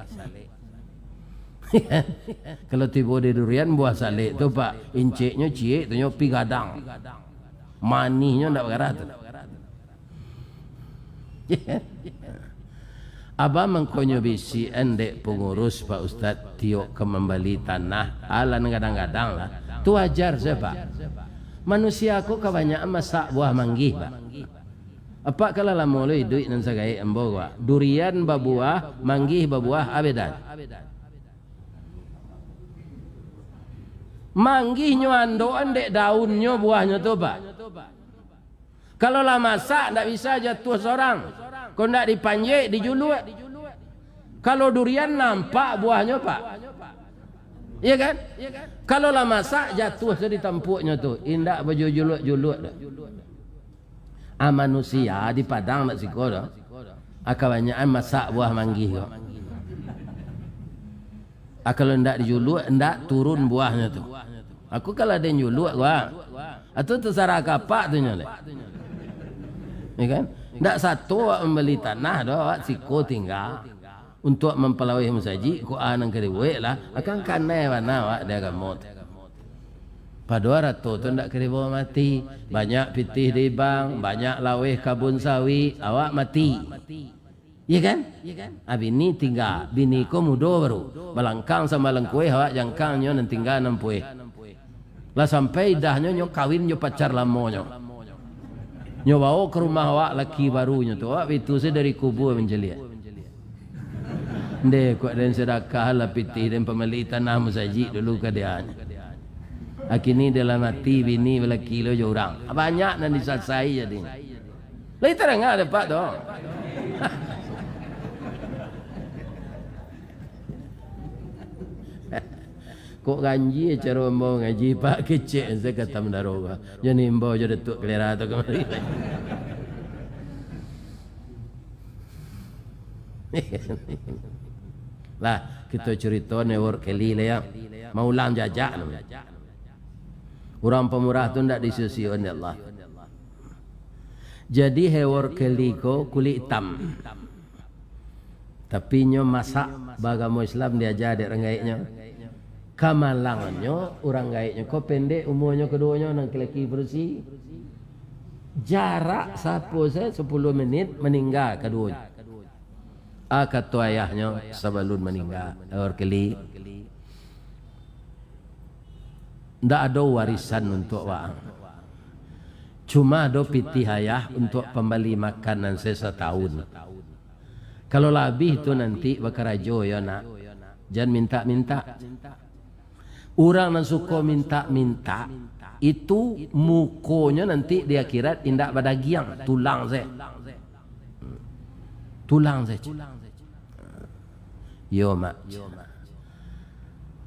Kalau tiba di durian buah salik tu pak, inciknya ciek tu nyopi gadang. Manisnya ndak bergerak tu. Abang mengkonyo bisi endek pengurus Pak Ustaz tiok ke membeli tanah alan kadang-kadang lah. Tu wajar saya pak. Manusia aku kebanyakan masak buah manggih pak. Apa kalau lama lu hidup nan sagai embo pak. Durian babuah, manggih babuah abedan. Manggihnya ando endek daunnya buahnya tu pak. Kalau lah masak ndak bisa jatuh seorang. Kalau ndak dipanjek dijuluat. Kalau durian nampak buahnya pak. Iya kan? Kalau lah masak jatuh sedih tampuknya tu. Indak baju juluk-juluk dah. Manusia di Padang nak siko dah. Kebanyakan masak buah manggih kok. Kalau ndak dijuluk, ndak turun buahnya tu. Aku kalau ada nyuluk gua, atau terserah kapak tu nyole. Ya kan? Ndak satu awak membeli tanah dah, awak siko tinggal untuk mempelawai musaji, ku anang keriwe lah, akan kanai mana awak dia akan mot. Pada rato tu ndak keriwe mati, banyak pitih di bang, banyak laweh kabun sawi, awak mati. Ya kan? Bini tinggal, bini ko mudo baru, balangkang sama lengkue awak jangkang nyo nan tinggal nampue. Lah sampai dahnya nyo kawin nyo pacar lamo nyo. Nyo bawa ke rumah awak laki barunya tu, awak itu saya dari kubur menjeliat. Ndek kok dan sedekah lah pitih dan pemilik tanah musaji dulu ke dia. Akini dalam mati bini laki lo je orang. Banyak nan disasai jadi. Lai terang ada pak tu. Kok ganji cara mbau ngaji pak kecil saya kata mendaroga. Jadi mbau je datuk kelera tu kemari. Lah kita cerita newor keli lah ya. Maulang jajak namanya. Orang pemurah tu ndak disusi oleh Allah. Jadi hewor keli ko kulit hitam. Tapi nyo masak bagamo Islam diajar dek rengaitnya. Kamalangannya orang gaitnya ko pendek umurnya keduanya nang laki bersih. Jarak sapo saya 10 menit meninggal keduanya. Kata ayahnya sebelum meninggal hewor keli. Ndak ada warisan untuk waang. Cuma ada pitih ayah untuk pembeli makanan saya setahun. Kalau lebih itu nanti bakarajo ya nak. Jangan minta-minta. Orang yang suka minta-minta itu mukonya nanti di akhirat indak badagiang tulang saya. Tulang saya. Yo mak.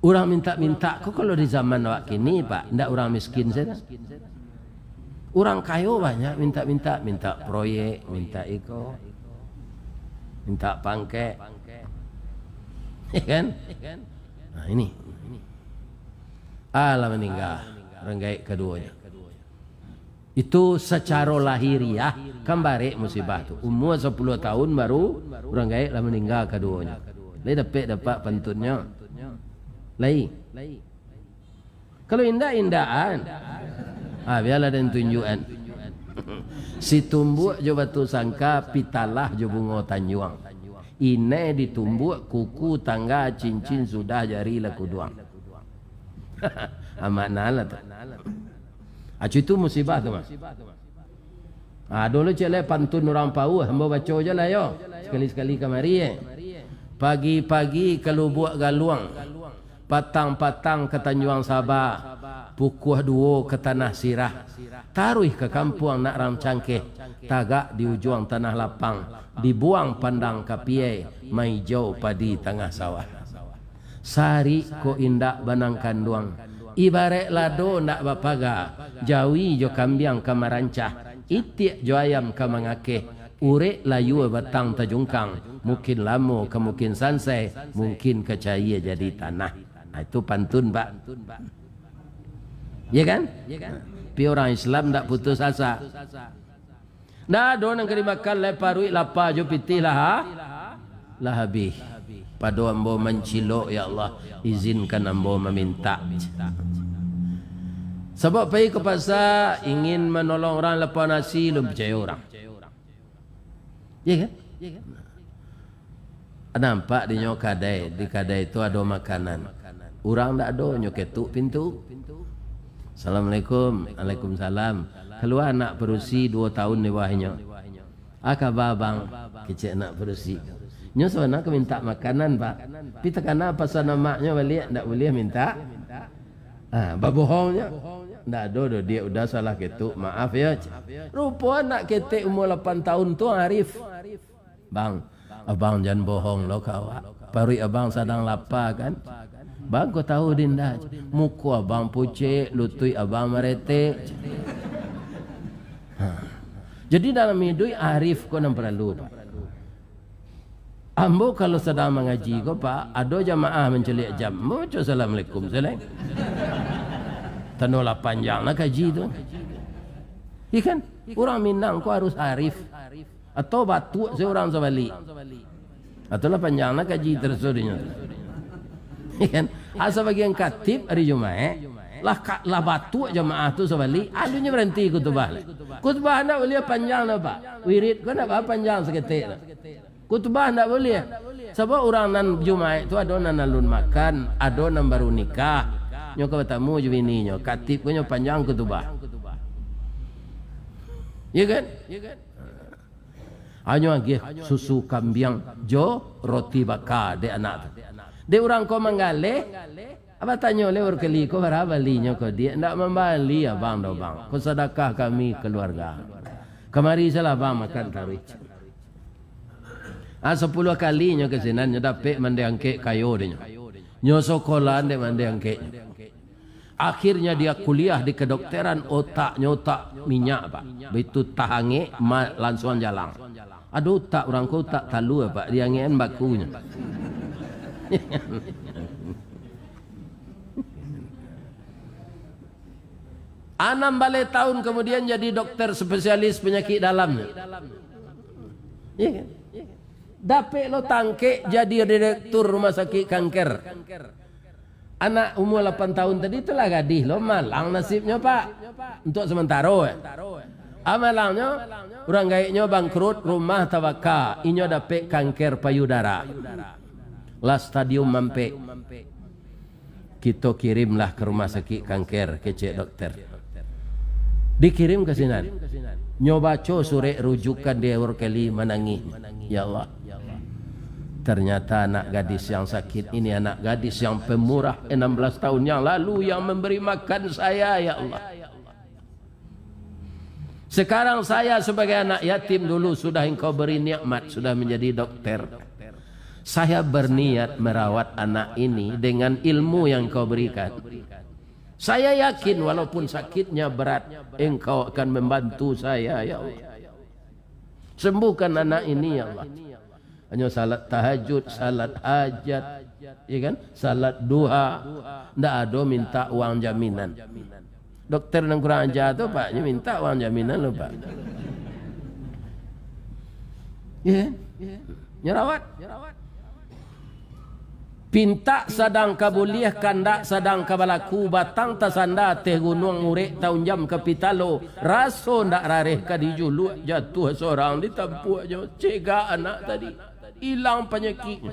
Orang minta-minta, kok kalau di zaman awak kini pak, ndak orang miskin saja. Orang kaya banyak minta-minta, minta proyek, minta iko, minta pangke, ya kan? Nah ini, Allah meninggal, renggai keduanya. Itu secara lahiriah kembali musibah tu. Umur 10 tahun baru renggai lah meninggal keduanya. Dapat pantunnya. Lai. Kalau indah-indahan, biarlah dan tunjukan. Si tumbuk jo batu sangka, pitalah jo bunga tanjuang. Ine ditumbuk kuku tangga cincin sudah jari laku duang. Amat nala tu. Acu itu musibah tu mas. Dulu cile pantun orang pau, hamba baca je lah yo. Sekali-sekali kemari Pagi-pagi kalau buat galuang. Patang-patang ke Tanjuang Sabah, pukuh 2 ke Tanah Sirah, taruh ke kampung nak ram cangkeh, tagak di ujung tanah lapang, dibuang pandang kapiai, mai jauh padi tengah sawah. Sari ko indak banang kanduang, ibarat lado nak bapaga, jawi jo kambiang kamarancah, itik jo ayam kamangakeh, urek layu batang tajungkang, mungkin lamo ke mungkin sansai, mungkin kecaya jadi tanah. Itu pantun pak. Ya kan? Tapi orang Islam tak putus asa. Nah, don yang kerimakan leparui lapa jo pitih lah habis. Pada ambo mencilok ya Allah, izinkan ambo meminta. Sebab pergi ke pasar ingin menolong orang lepas nasi, belum percaya orang. Ya kan? Nampak di nyokadai, di kadai itu ada makanan. Orang tak ada nyoketuk pintu. Assalamualaikum. Waalaikumsalam. Keluar anak berusi 2 tahun di bawahnya. Khabar bang, kecik anak berusi. Nyo sebenarnya ke minta makanan pak. Tapi tekana pasal namaknya balik tak boleh minta. Babohongnya. Tak ada dia udah salah ketuk. Maaf ya. Rupa anak ketik umur 8 tahun tu Arif. Bang, abang jangan bohong lo kawak. Parui abang sedang lapar kan. Bang kau tahu dinda, muka abang pucet, lutut abang meretek. Jadi dalam hidup Arif kau nak perlu. Ambo kalau sedang mengaji ko pak, ada jamaah mencelik jam. Mo ucap assalamualaikum salam. Tanolah panjang lah kaji tu. Ikan orang Minang ko harus arif. Atau batu seorang sebalik. Ataulah panjang lah kaji tersudahnya. Ikan asa bagian katib hari Jumaat. Lah batu jamaah tu sebalik. Adunya berhenti kutubah. Kutubah nak boleh panjang lah pak. Wirid ko nak panjang seketik lah. Kutubah tak boleh. Sebab orang nan Jumaat tu ada nan alun makan, ada nan baru nikah. Nyo ka bertamu je bini nyo, katib ko nyo panjang kutubah. Ya kan? Anyo agi susu kambing jo roti bakar de anak tu. De orang ko manggale, apa tanya le kali ko berapa balinya ko dia ndak membali abang do bang. Ko sedekah kami keluarga. Kemari salah bang makan tarik. 10 kali nyo kesinan nyo dapat mendiangke kayu dia. Nyo sekolah dia mendiangke. Akhirnya dia kuliah di kedokteran otak minyak pak. Begitu tahange langsung jalan. Aduh otak orang ko tak talu pak dia ngien bakunya. Enam balik tahun kemudian jadi dokter spesialis penyakit dalam. Iya kan? Dapat lo tangke jadi direktur rumah sakit kanker. Anak umur 8 tahun tadi telah gadis lo malang nasibnya pak. Untuk sementara amalangnya orang gaiknya bangkrut rumah tawaka. Inyo dapat kanker payudara. Lah stadium mampe. Kita kirimlah ke rumah sakit kanker kecik dokter. Dikirim ke sini. Nyoba surat rujukan dia berkali menangis. Ya Allah. Ternyata anak gadis yang sakit ini anak gadis yang pemurah 16 tahun yang lalu yang memberi makan saya ya Allah. Sekarang saya sebagai anak yatim dulu sudah engkau beri nikmat sudah menjadi dokter. Saya berniat merawat anak ini dengan ilmu yang engkau berikan. Saya yakin walaupun sakitnya berat engkau akan membantu saya ya Allah. Sembuhkan anak ini ya Allah. Hanya salat tahajud, salat hajat, ya kan? Salat duha, ndak ada minta uang jaminan. Dokter yang kurang ajar tu pak, dia minta uang jaminan lo pak. Ya, nyerawat. Pinta sadang kabuliah kandak sadang kabalaku batang tasanda teh gunung murek tahun jam kapitalo raso ndak rareh kadijulu jatuh seorang ditampu aja cegah anak tadi hilang penyakitnya.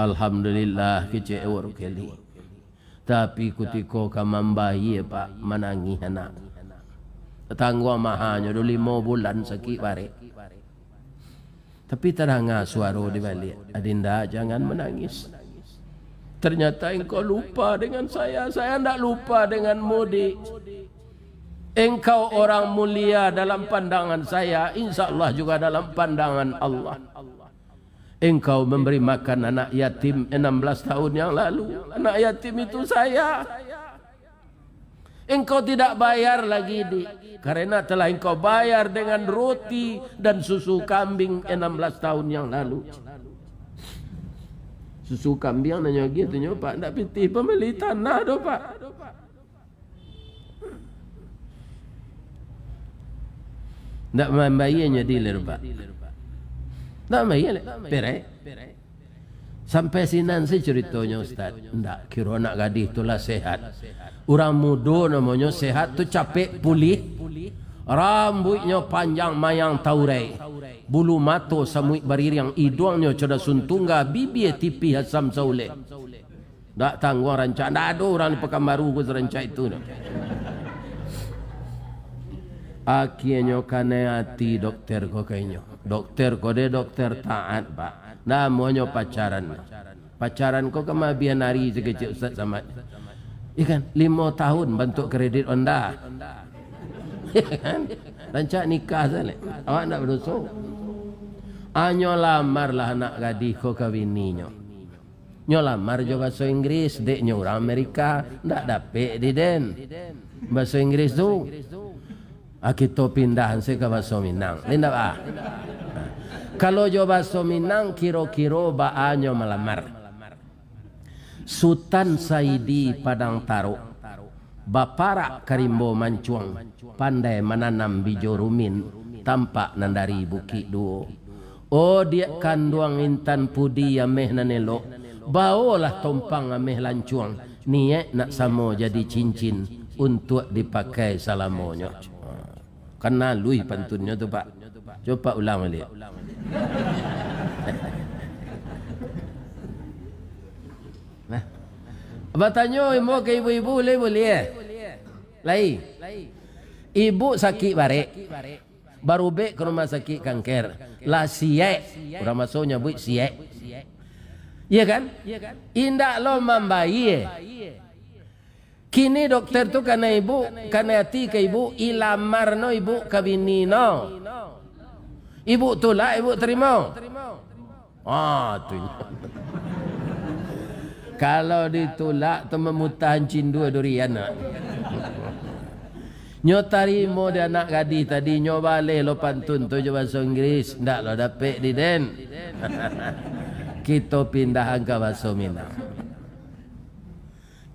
Alhamdulillah kecek kali. Tapi ketika kamambayi pak menangis anak. Tetangga mahanya 5 bulan sakit barek. Tapi terangah suara di balik. Adinda jangan menangis. Ternyata engkau lupa dengan saya. Saya tidak lupa dengan Mudi. Engkau orang mulia dalam pandangan saya. Insya Allah juga dalam pandangan Allah. Engkau memberi makan anak yatim 16 tahun yang lalu. Anak yatim itu saya. Engkau tidak bayar lagi karena telah engkau bayar dengan roti dan susu kambing 16 tahun yang lalu. Susu kambing nanya gitu nyo pak, ndak pitih pembeli tanah do pak. Ndak membayarnya dealer pak. Ndak bayar pere. Sampai sinan saya ceritanya Ustaz. Ndak kira anak gadis itulah sehat. Orang muda namanya sehat tu capek pulih. Rambutnya panjang mayang taurai. Bulu mato samuik bariring hidungnya coda suntungga bibir tipi hasam saule. Tak tanggung rancak. Tak ada orang di Pekanbaru ku rancak itu. Akhirnya kena hati dokter ko kayaknya. Dokter ko de dokter taat pak. Namanya pacaran. Pacaran ko kemabian hari sekecil Ustaz Samad. Ikan 5 tahun bentuk kredit Honda. Ikan rancak nikah saja. Awak nak berdosa. Anyo lamar lah anak gadis ko kawininya. Nyo lamar jo bahasa Inggris, deknya orang Amerika, ndak dapet di den. Bahasa Inggris tu. Kita pindahan saya ke bahasa Minang. Linda ah. Kalau jo bahasa Minang kiro-kiro baanyo melamar. Sultan Saidi Padang Taro, Bapara Karimbo Mancuang, pandai menanam bijo rumin, tampak nandari bukit duo. Oh dia kanduang intan pudi ameh nanelo, bawalah tompang ameh lancuang, niat nak samo jadi cincin untuk dipakai salamonyo. Kena lui pantunnya tu Pak. Coba ulang balik. Nah, bertanya ibu ke ibu-ibu boleh? Lai. Ibu sakit barek. Baru bek ke rumah sakit kanker. Lah siek. Orang masuknya buat siek. Iya kan? Indak lo membayi. Kini dokter tu karena ibu, karena hati ke ibu, ilamar no ibu kabini no. Ibu tolak, ibu terima. Tu. Kalau ditolak tu memutahan cindu durian. Nyo tarimo dia anak gadis tadi nyo balik lo pantun tu je bahasa Inggris. Ndak lo dapet di den. Kita pindahan ke bahasa Minang.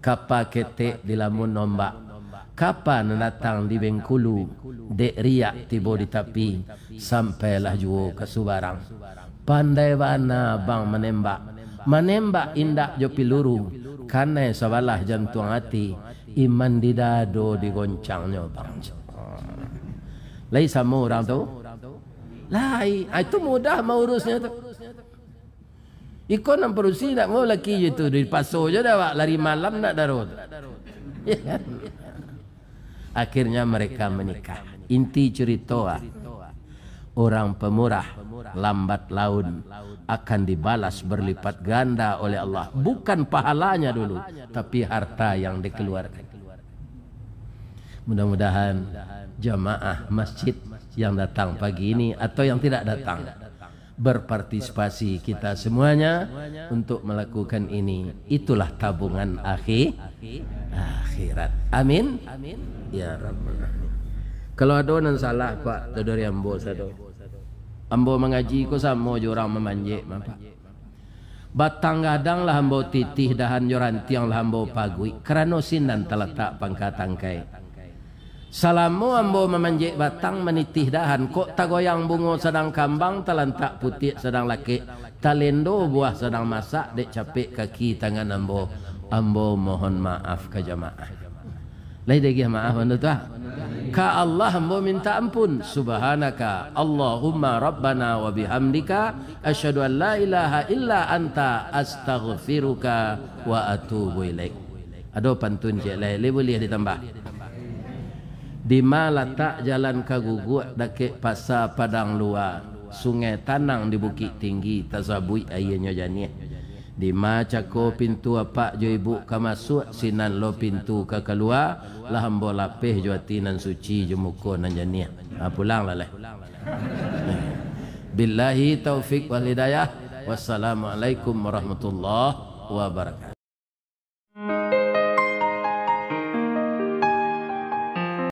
Kapa ketek di lamun nombak. Kapan datang di Bengkulu, dek riak tiba di tepi, sampailah juo ke Subarang. Pandai bana bang menembak, menembak indak jo piluru, karena sabalah jantung hati, iman di dado digoncangnya bang. Lai sama orang tu? Lai, itu mudah mau urusnya tu. Ikon yang perusi nak mau laki itu di paso je dah lari malam nak darut. Akhirnya mereka menikah. Inti cerita orang pemurah lambat laun akan dibalas berlipat ganda oleh Allah. Bukan pahalanya dulu, tapi harta yang dikeluarkan. Mudah-mudahan jamaah masjid yang datang pagi ini atau yang tidak datang berpartisipasi kita semuanya untuk melakukan ini. Itulah tabungan akhirat. Amin. Ya Rabbal Alamin. Kalau ada yang salah Pak dari ambo satu. Ambo mengaji ko sama je orang memanjek Pak. Batang gadang lah ambo titih dahan jorantiang lah ambo pagui. Kerana sinan terletak pangkat tangkai. Salamu ambo memanjek batang menitih dahan. Kok tagoyang bungo sedang kambang telantak putih sedang laki. Talendo buah sedang masak dek capek kaki tangan ambo. Ambo mohon maaf ke jamaah. Lai degi maaf anda tu. Ka Allah ambo minta ampun. Subhanaka Allahumma rabbana wa bihamdika asyhadu an la ilaha illa anta astaghfiruka wa atubu ilaik. Ada pantun je lai boleh ditambah. Di mana letak jalan kaguguk dekat pasar Padang Luar, sungai Tanang di Bukit Tinggi, tasabui airnya janih. Di mana cako pintu apa jo ibu ka masuk, sinan lo pintu ka keluar, lah hambo lapeh jo atinan suci jo muko nan janih. Pulang lah leh. Billahi taufik wal hidayah. Wassalamualaikum warahmatullahi wabarakatuh.